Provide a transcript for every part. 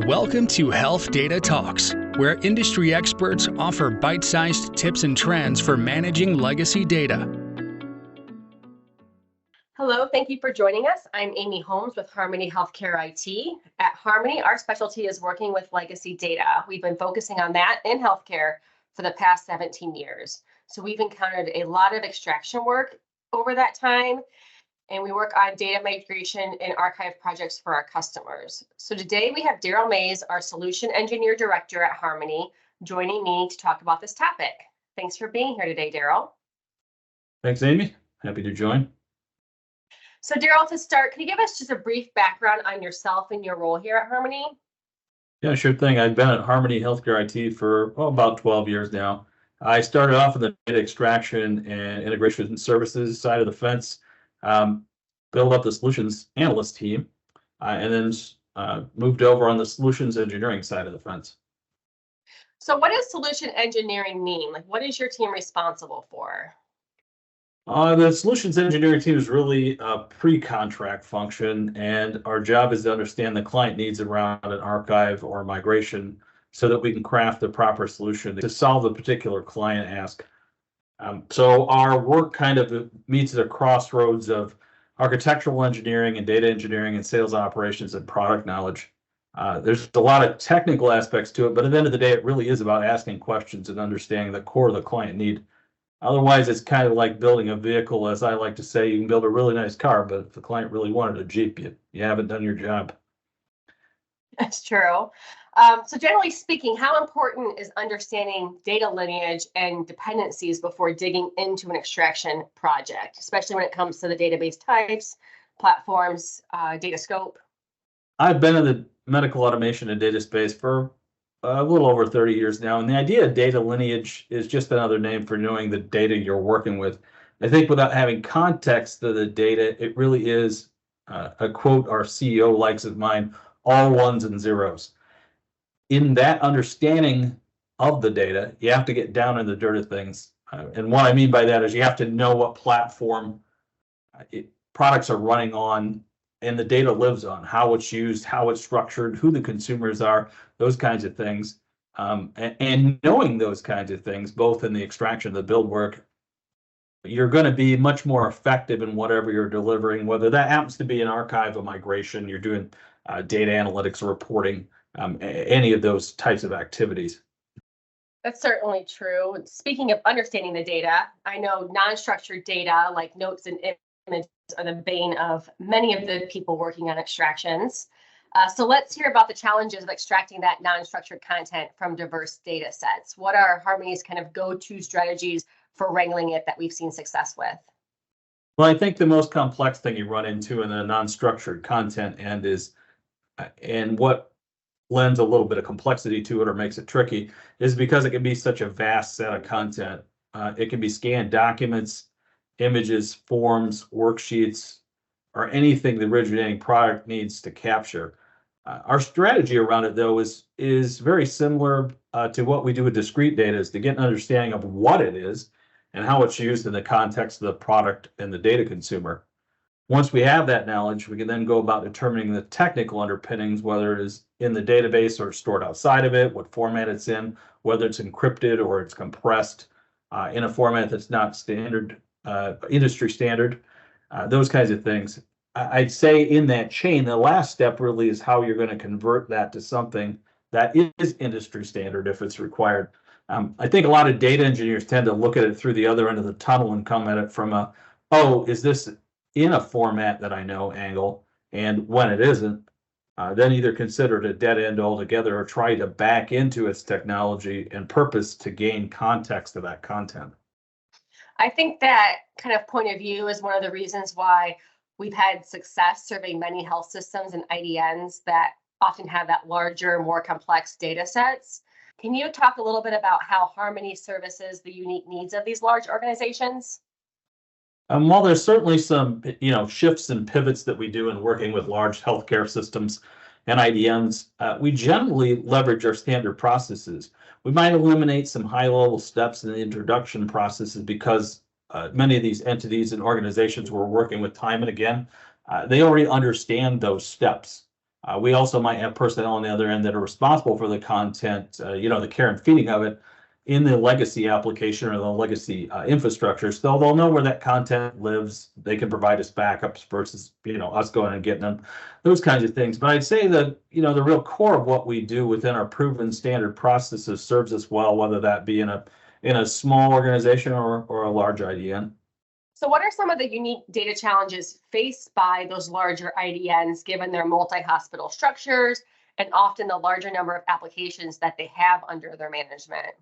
Welcome to Health Data Talks, where industry experts offer bite-sized tips and trends for managing legacy data. Hello, thank you for joining us. I'm Amy Holmes with Harmony Healthcare IT. At Harmony, our specialty is working with legacy data. We've been focusing on that in healthcare for the past 17 years. So we've encountered a lot of extraction work over that time, and we work on data migration and archive projects for our customers. So today we have Daryl Mays, our Solution Engineer Director at Harmony, joining me to talk about this topic. Thanks for being here today, Daryl. Thanks, Amy. Happy to join. So Daryl, to start, can you give us just a brief background on yourself and your role here at Harmony? Yeah, sure thing. I've been at Harmony Healthcare IT for about 12 years now. I started off in the data extraction and integration services side of the fence, built up the solutions analyst team, and then moved over on the solutions engineering side of the fence. So what does solution engineering mean? Like, what is your team responsible for? The solutions engineering team is really a pre-contract function, and our job is to understand the client needs around an archive or migration so that we can craft the proper solution to solve a particular client ask. So our work kind of meets at a crossroads of architectural engineering and data engineering and sales operations and product knowledge. There's a lot of technical aspects to it, but at the end of the day, it really is about asking questions and understanding the core of the client need. Otherwise, it's kind of like building a vehicle. As I like to say, you can build a really nice car, but if the client really wanted a Jeep, you haven't done your job. That's true. So generally speaking, how important is understanding data lineage and dependencies before digging into an extraction project, especially when it comes to the database types, platforms, data scope? I've been in the medical automation and data space for a little over 30 years now, and the idea of data lineage is just another name for knowing the data you're working with. I think without having context to the data, it really is a quote our CEO likes of mine, all ones and zeros. In that understanding of the data, you have to get down in the dirt of things. And what I mean by that is you have to know what platform products are running on and the data lives on, how it's used, how it's structured, who the consumers are, those kinds of things. And knowing those kinds of things, both in the extraction and the build work, you're going to be much more effective in whatever you're delivering, whether that happens to be an archive, a migration, you're doing data analytics or reporting, any of those types of activities. That's certainly true. Speaking of understanding the data, I know non-structured data like notes and images are the bane of many of the people working on extractions. So let's hear about the challenges of extracting that non-structured content from diverse data sets. What are Harmony's kind of go-to strategies for wrangling it that we've seen success with? Well, I think the most complex thing you run into in the non-structured content end is, and what lends a little bit of complexity to it or makes it tricky, is because it can be such a vast set of content. It can be scanned documents, images, forms, worksheets, or anything the originating product needs to capture. Our strategy around it, though, is very similar to what we do with discrete data, is to get an understanding of what it is and how it's used in the context of the product and the data consumer. Once we have that knowledge, we can then go about determining the technical underpinnings, whether it is in the database or stored outside of it, what format it's in, whether it's encrypted or it's compressed in a format that's not standard, industry standard, those kinds of things. I'd say in that chain, the last step really is how you're going to convert that to something that is industry standard if it's required. I think a lot of data engineers tend to look at it through the other end of the tunnel and come at it from a, oh, is this in a format that I know angle? And when it isn't, then either consider it a dead end altogether or try to back into its technology and purpose to gain context of that content. I think that kind of point of view is one of the reasons why we've had success serving many health systems and IDNs that often have that larger, more complex data sets. Can you talk a little bit about how Harmony services the unique needs of these large organizations? While there's certainly some, shifts and pivots that we do in working with large healthcare systems and IDNs, we generally leverage our standard processes. We might eliminate some high-level steps in the introduction processes because many of these entities and organizations we're working with time and again, they already understand those steps. We also might have personnel on the other end that are responsible for the content, the care and feeding of it in the legacy application or the legacy infrastructure. So they'll know where that content lives. They can provide us backups versus, us going and getting them, those kinds of things. But I'd say that, the real core of what we do within our proven standard processes serves us well, whether that be in a small organization or a large IDN. So what are some of the unique data challenges faced by those larger IDNs, given their multi-hospital structures and often the larger number of applications that they have under their management?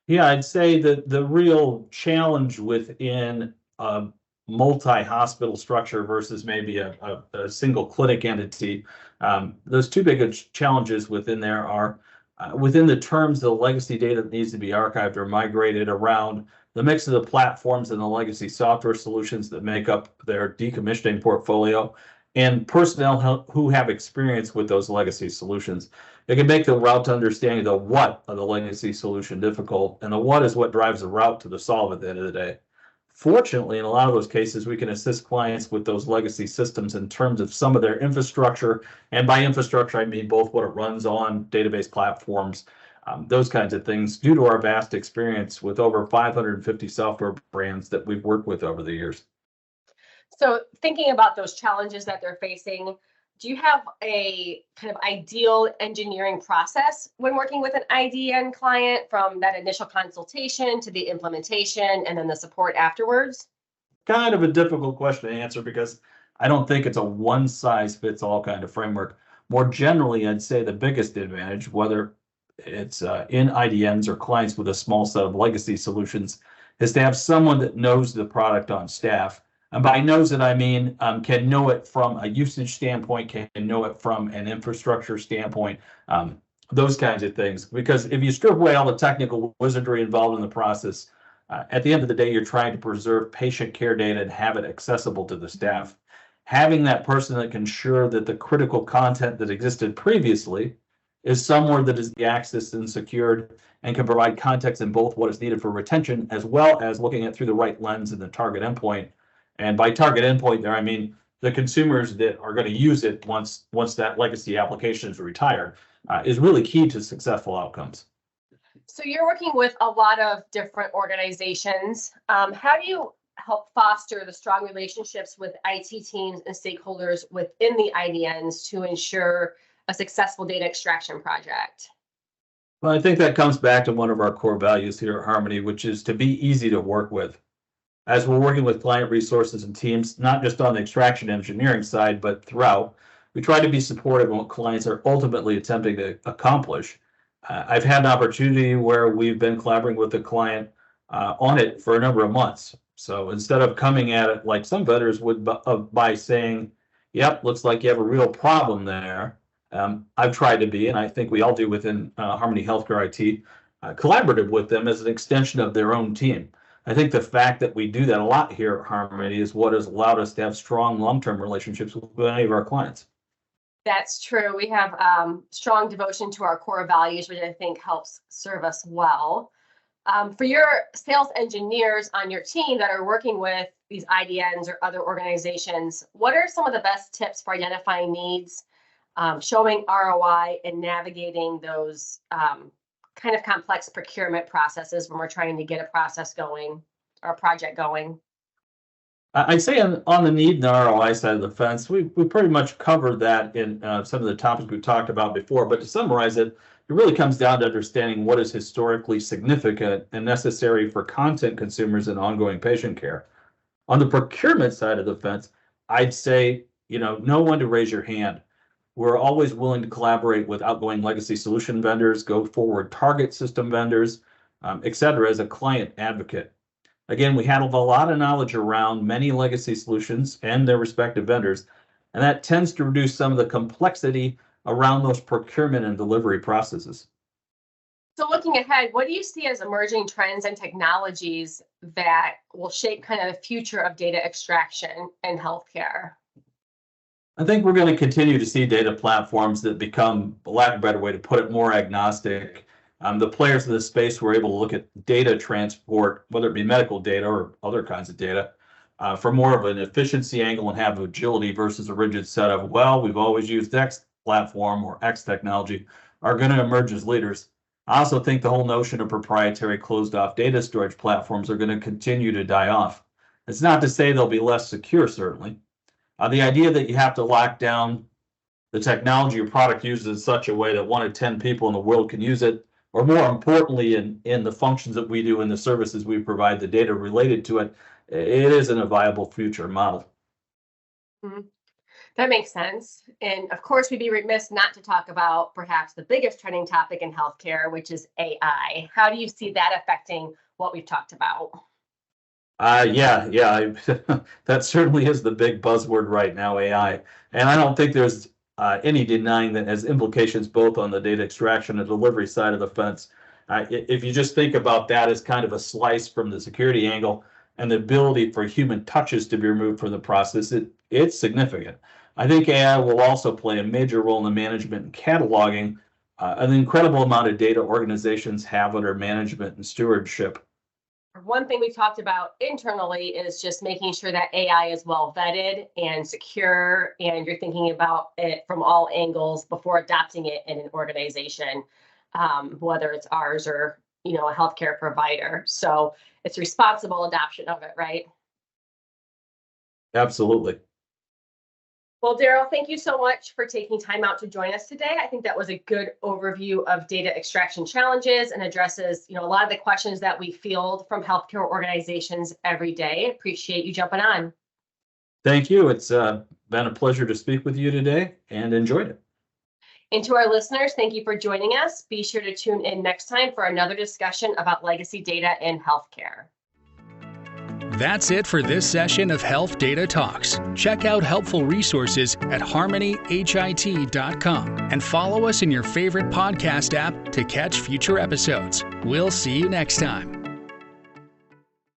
Yeah, I'd say that the real challenge within a multi-hospital structure versus maybe a single clinic entity, those two big challenges within there are within the terms of the legacy data that needs to be archived or migrated around the mix of the platforms and the legacy software solutions that make up their decommissioning portfolio and personnel who have experience with those legacy solutions. It can make the route to understanding the what of the legacy solution difficult, and the what is what drives the route to the solve at the end of the day. Fortunately, in a lot of those cases, we can assist clients with those legacy systems in terms of some of their infrastructure. And by infrastructure, I mean both what it runs on, database platforms, those kinds of things, due to our vast experience with over 550 software brands that we've worked with over the years. So thinking about those challenges that they're facing, do you have a kind of ideal engineering process when working with an IDN client, from that initial consultation to the implementation and then the support afterwards? Kind of a difficult question to answer because I don't think it's a one size fits all kind of framework. More generally, I'd say the biggest advantage, whether it's in IDNs or clients with a small set of legacy solutions, is to have someone that knows the product on staff. And by knows it, I mean can know it from a usage standpoint, can know it from an infrastructure standpoint, those kinds of things. Because if you strip away all the technical wizardry involved in the process, at the end of the day, you're trying to preserve patient care data and have it accessible to the staff. Having that person that can ensure that the critical content that existed previously is somewhere that is accessed and secured and can provide context in both what is needed for retention, as well as looking at through the right lens and the target endpoint. And by target endpoint there, I mean the consumers that are going to use it once that legacy application is retired, is really key to successful outcomes. So you're working with a lot of different organizations. How do you help foster the strong relationships with IT teams and stakeholders within the IDNs to ensure a successful data extraction project? Well, I think that comes back to one of our core values here at Harmony, which is to be easy to work with. As we're working with client resources and teams, not just on the extraction engineering side, but throughout, we try to be supportive of what clients are ultimately attempting to accomplish. I've had an opportunity where we've been collaborating with the client on it for a number of months. So instead of coming at it like some vendors would by saying, yep, looks like you have a real problem there. I've tried to be, and I think we all do within Harmony Healthcare IT, collaborative with them as an extension of their own team. I think the fact that we do that a lot here at Harmony is what has allowed us to have strong long-term relationships with many of our clients. That's true. We have strong devotion to our core values, which I think helps serve us well. For your sales engineers on your team that are working with these IDNs or other organizations, what are some of the best tips for identifying needs, showing ROI, and navigating those kind of complex procurement processes when we're trying to get a process going or a project going? I'd say on the need and the ROI side of the fence, we pretty much covered that in some of the topics we talked about before. But to summarize it, it really comes down to understanding what is historically significant and necessary for content consumers and ongoing patient care. On the procurement side of the fence, I'd say, know when to raise your hand. We're always willing to collaborate with outgoing legacy solution vendors, go forward target system vendors, et cetera, as a client advocate. Again, we have a lot of knowledge around many legacy solutions and their respective vendors, and that tends to reduce some of the complexity around those procurement and delivery processes. So looking ahead, what do you see as emerging trends and technologies that will shape kind of the future of data extraction in healthcare? I think we're going to continue to see data platforms that become, for lack of a better way to put it, more agnostic. The players in this space were able to look at data transport, whether it be medical data or other kinds of data, from more of an efficiency angle and have agility versus a rigid set of, well, we've always used X platform or X technology, are going to emerge as leaders. I also think the whole notion of proprietary closed-off data storage platforms are going to continue to die off. It's not to say they'll be less secure, certainly. The idea that you have to lock down the technology your product uses in such a way that 1 in 10 people in the world can use it, or more importantly, in the functions that we do and the services we provide, the data related to it, it isn't a viable future model. Mhm. That makes sense. And of course, we'd be remiss not to talk about perhaps the biggest trending topic in healthcare, which is AI. How do you see that affecting what we've talked about? Yeah, that certainly is the big buzzword right now, AI. And I don't think there's any denying that has implications both on the data extraction and delivery side of the fence. If you just think about that as kind of a slice from the security angle and the ability for human touches to be removed from the process, it's significant. I think AI will also play a major role in the management and cataloging an incredible amount of data organizations have under management and stewardship. One thing we've talked about internally is just making sure that AI is well vetted and secure, and you're thinking about it from all angles before adopting it in an organization, whether it's ours or a healthcare provider. So it's responsible adoption of it, right? Absolutely. Well, Daryl, thank you so much for taking time out to join us today. I think that was a good overview of data extraction challenges and addresses, a lot of the questions that we field from healthcare organizations every day. Appreciate you jumping on. Thank you. It's been a pleasure to speak with you today and enjoyed it. And to our listeners, thank you for joining us. Be sure to tune in next time for another discussion about legacy data in healthcare. That's it for this session of Health Data Talks. Check out helpful resources at harmonyhit.com and follow us in your favorite podcast app to catch future episodes. We'll see you next time.